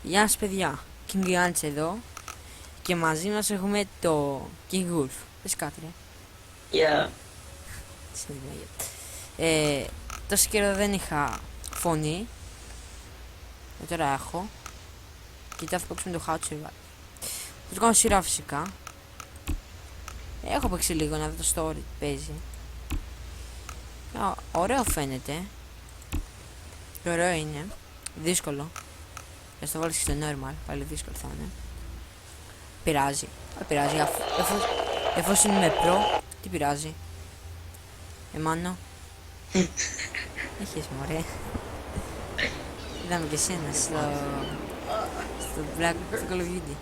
Γεια σας παιδιά, King Giants εδώ και μαζί μας έχουμε το King Wolf. Πες κάτι ρε. Γεια. Τόσο καιρό δεν είχα φωνή. Τώρα έχω. Και θα παίξουμε το How to Survive. Θα το κάνω σειρά φυσικά. Έχω παίξει λίγο να δω το story που παίζει. Ωραίο φαίνεται. Και ωραίο είναι. Δύσκολο. Θα το βάλεις και στο normal, πάλι δύσκολο θα είναι. Πειράζει. Δεν πειράζει, εφόσον είμαι pro, τι πειράζει. Μάνο. Έχεις μωρέ. Είδαμε και εσένα στο Black Call of Duty.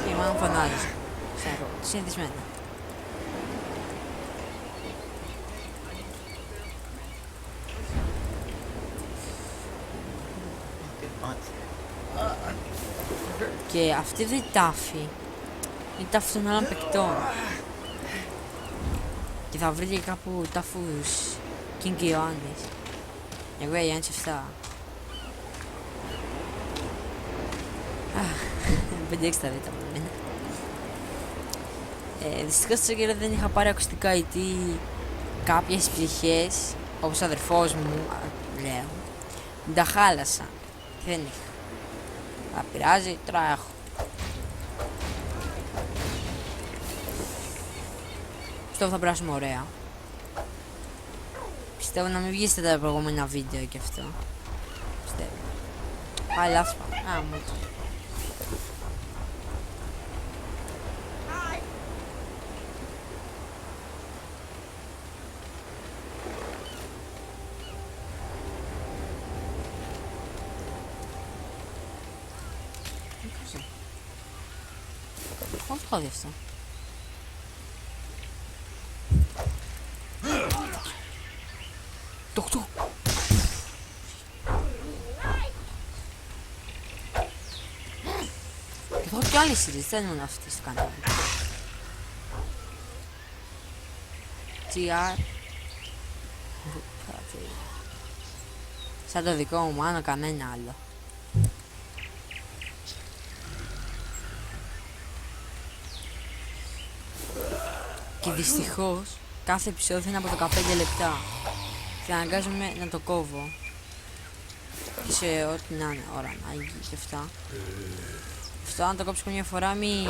Και η Μάνο φωνάζει. Ξέρω, συνηθισμένα. Και αυτή δεν είναι τάφη. Είναι τάφη των άλλων παικτών. Και θα βρείτε κάπου τάφους King Ιωάννης. Εγώ η Ιωάννης αυτά. 5-6 τα δείτε από μένα. Δυστυχώς τόσο καιρό δεν είχα πάρει ακουστικά γιατί κάποιες ψυχές, όπως ο αδερφός μου, λέω, τα χάλασα. Δεν είχα. Θα πειράζει, τώρα έχω. Πιστεύω θα περάσουμε ωραία. Πιστεύω να μην βγείτε τα προηγούμενα βίντεο και αυτό. Πιστεύω. Πάλι λάθος πάμε. Μου το. Πώς το χώδει αυτό. Το. Και θα έχω κι άλλες σειρές, δεν είναι αυτή στο κανάλι. GR. Σαν το δικό μου μάνο, κανένα άλλο. Και δυστυχώς κάθε επεισόδιο είναι από 15 λεπτά και αναγκάζομαι να το κόβω σε ό,τι να είναι ώρα να γίνει και αυτά. Αυτό αν το κόψω μια φορά μην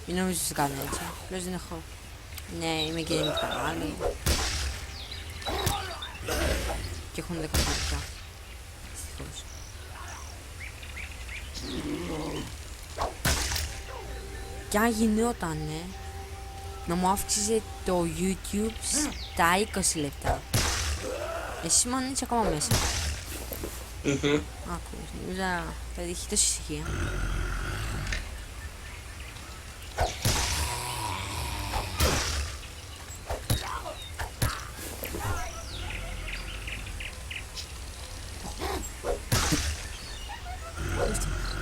νομίζω ότι το κάνω έτσι. Απλώς δεν έχω. Ναι, είμαι και με το κανάλι και έχουν 10 λεπτά δυστυχώς. Και αν γινότανε να μου αύξησε το YouTube στα 20 λεπτά. Εσύ μόνο είσαι ακόμα μέσα. Άκουες, νομίζω παιδί έχει τόση ησυχία.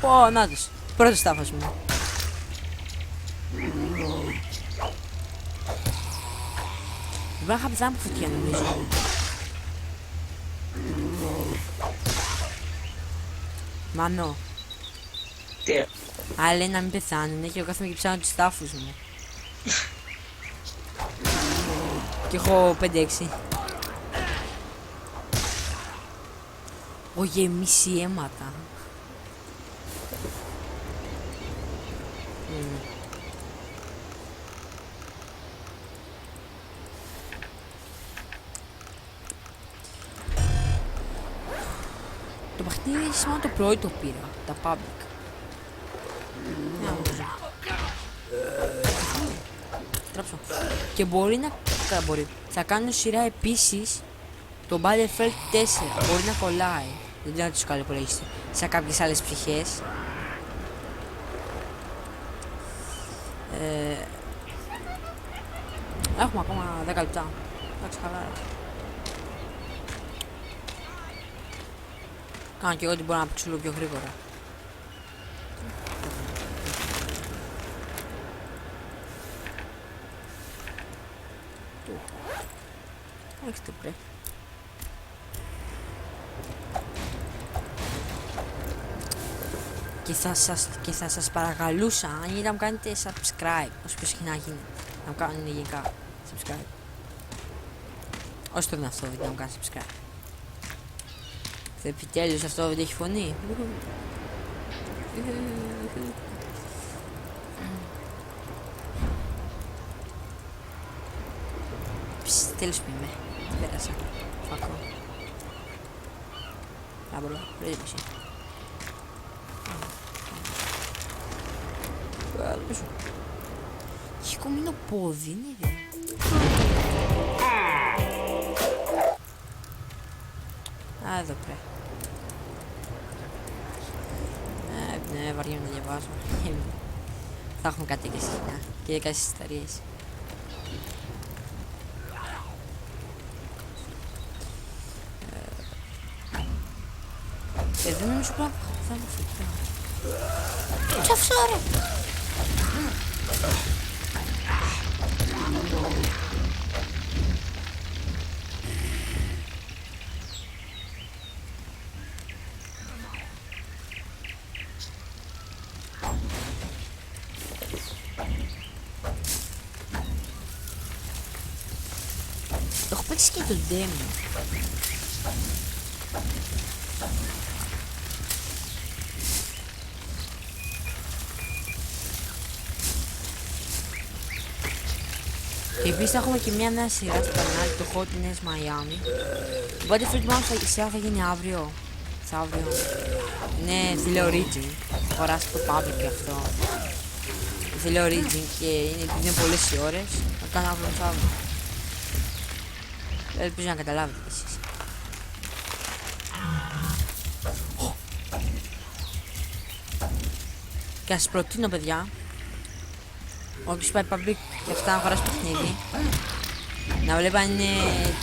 Πω, νάτος, πρώτος τάφος μου. Δεν είχα πεθάνει από φωτιά νομίζω. Μάνο. Τι. Άλλοι λένε να μην πεθάνουνε και εγώ κάθομαι και ψάχνω τους τάφους μου. Και έχω 5-6. Έχω γεμίσει αίματα. Το παιχνίδι σημαίνει το πρωί το πήρα, τα public. Τράψω. Και μπορεί να... Θα κάνω σειρά επίσης το Battlefield 4. Μπορεί να κολλάει. Δεν ξέρω να τους καλοπολογίσετε. Σε κάποιες άλλες ψυχές. Έχουμε ακόμα 10 λεπτά. Εντάξει, χαλάρα. Κάνω και εγώ ότι μπορώ να παίξω λίγο πιο γρήγορα. Όχι το πρέπει. και θα σας παρακαλούσα αν είναι να μου κάνετε subscribe όσο πιο συχνά γίνεται. Να μου κάνουν γενικά subscribe. Όσο το αυτό να μου κάνουν subscribe. Επιτέλους αυτό δεν έχει φωνή. Τέλος που είμαι. Τι πέρασα. Φακό. Άμπολο. Πρέτυπωση. Έχει κομμένο πόδι, είναι ιδέα. Α, εδώ πρέπει. Ναι, βαριέμαι να διαβάζω. Θα έχουμε κάτι και συχνά. Και κάτι ιστορίες. Δεν νομίζω πράγμα θα μου φύγει. Τι αυτό ρε! Έχω παίξει και το demo. Και επίσης θα έχουμε και μια νέα σειρά στο κανάλι, το Hotness Miami. Το Battlefield μάλλον η σειρά θα γίνει αύριο. Αύριο. Είναι φίλε Origin. Θα αγοράσει το public και αυτό. Φίλε Origin και είναι πολλές οι ώρες. Θα κάνω αύριο μεθαύριο. Ελπίζω να καταλάβετε κι εσείς. Και σας προτείνω παιδιά, όποιος πάει public και αυτά να αγοράσει παιχνίδι, να βλέπει αν είναι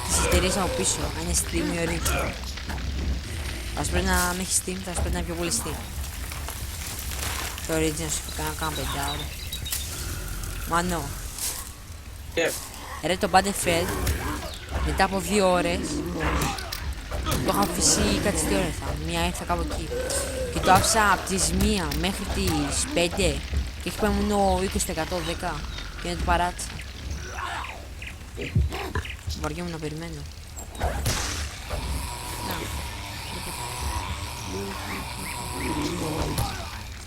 τις εταιρείες από πίσω, αν είναι Steam ή Origin. Ας πρέπει να με έχει Steam, θα σας πρέπει να είναι πιο πολύ Steam. Το Origin σου κάνω 5 ώρα. Μάνο. Ρε το Battlefield, μετά από 2 ώρες, το είχα αφήσει κάτι στη ώρα μία ήρθα κάπου εκεί. Και το άφησα από τις 1 μέχρι τις 5 και έχει πάει μόνο 20% 10 και δεν το παράτησα. Βαριόμουν να περιμένω.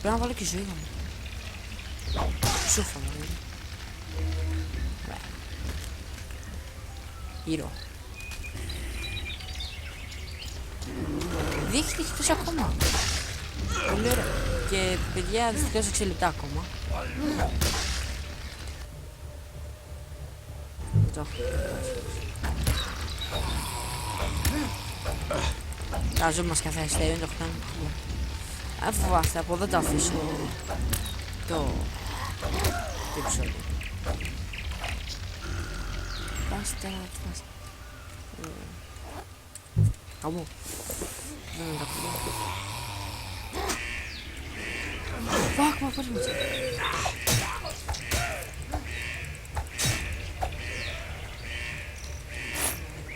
Πρέπει να βάλω και ζωή μου. Σούφα μου. Ήρωα. Δείχνει εκτός ακόμα. Πολύ ωραία. Και παιδιά δυστυχώς 6 λεπτά ακόμα. Το έχω. Κάζω μας καθαριστέρι, είναι το χτάνει. Αν φοβάστε, από εδώ το αφήσω. Το επεισόδιο. Πάστε, πάστε. Καμού. Δεν είναι τα κουμπιά. Φακ, μα πώς μου είσαι.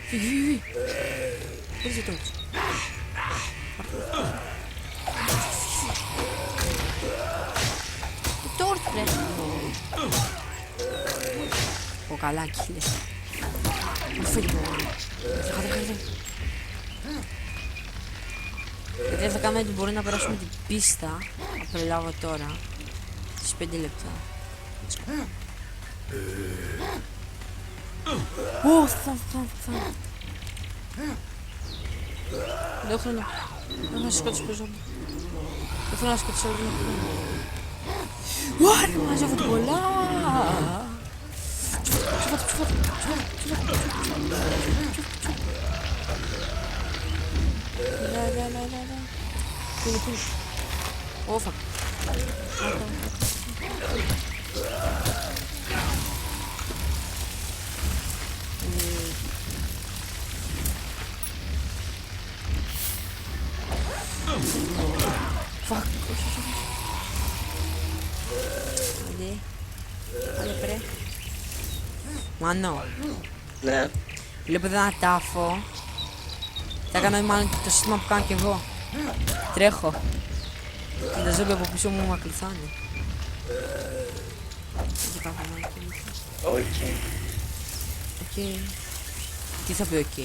Φύγει. Πώς είσαι τώρα. Τώρα τι πρέπει. Ο καλάκι λες. Μα φύγει μόνο. Γιατί θα κάνουμε ότι μπορεί να περάσουμε την πίστα. Θα προλάβω τώρα. Στις 5 λεπτά. Ω, θα. Δεν έχω χρόνο. Δεν θα σκοτήσω πίσω μου. Δεν θέλω να σκοτήσω όλο τον χρόνο. Ωρα, μαζεύω την πολλά. Πού. Ω, φακ. Φακ. Άντε πρέ. Μάνο. Ναι. Βλέπω εδώ ένα τάφο. Θα κάνω μάλλον το σύστημα που κάνω κι εγώ. Τρέχω. Και τα ζόμπια από πίσω μου μακληθάνε. Έχει κάθε μέρα και λίγο. Όχι. Οκ. Τι θα πει οκ.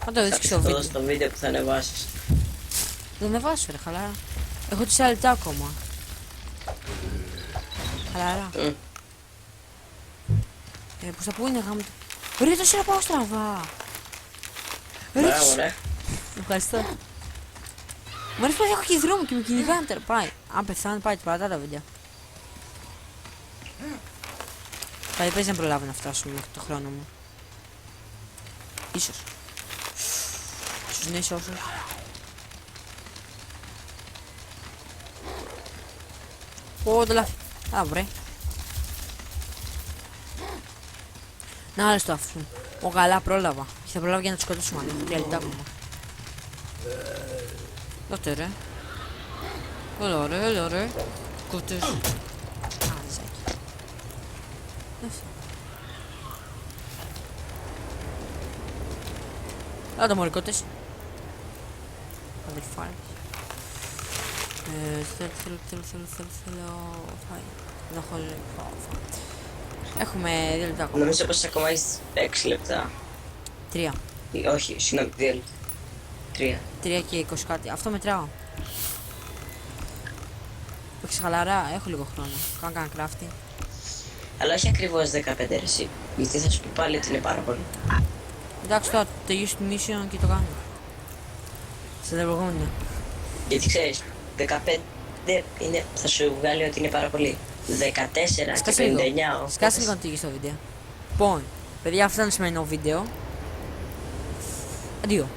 Θα το δεις και στο Θα βίντεο. δω στο βίντεο που θα ανεβάσεις. Δεν με βάζω ρε, χαλάρα. Έχω 4 λεπτά ακόμα. Χαλάρα. Προς τα πού είναι γάμο του. Ρε, το σειρά πάω στραβά. Μπράβο ρε. Ευχαριστώ. Μου αρέσει πως έχω και δρόμο και με κυνηγάνε τώρα. Πάει. Αν πεθάνει πάει παρατά τα βίντεο. Πάει, πες να προλάβω να φτάσουμε μέχρι το χρόνο μου. Ίσως. Ίσως ναι, ίσως. Ω, το λάθη. Α, βρε. Να, άλλες το αφού. Ω, καλά, πρόλαβα. Και θα προλάβω για να τους σκοτώσουμε άλλο. 3 λεπτά ακόμα. Δώστε ρε. Έλα ρε, έλα ρε. Κότες. Α, ζάκι. Δώστε. Άντε μωρί κότες. Αδελφάρες. Θέλω. Φάει. Δεν έχω φάει. Έχουμε 2 λεπτά ακόμα. Νομίζω πως ακόμα έχεις 6 λεπτά. 3. Ή, όχι, συγγνώμη, 2 λεπτά. 3. 3 και 20 κάτι. Αυτό μετράω. Όχι χαλαρά, έχω λίγο χρόνο. Κάνω crafting. Αλλά όχι ακριβώς 15 ρε εσύ. Γιατί θα σου πει πάλι ότι είναι πάρα πολύ. Εντάξει, τώρα τελειώσει τη mission και το κάνω. Στην επόμενη. Γιατί ξέρεις, 15 είναι, θα σου βγάλει ότι είναι πάρα πολύ. 14 και 59. Σκάσε λίγο να τύχει στο βίντεο. Λοιπόν, παιδιά, αυτό είναι το σημερινό βίντεο. Αντίο.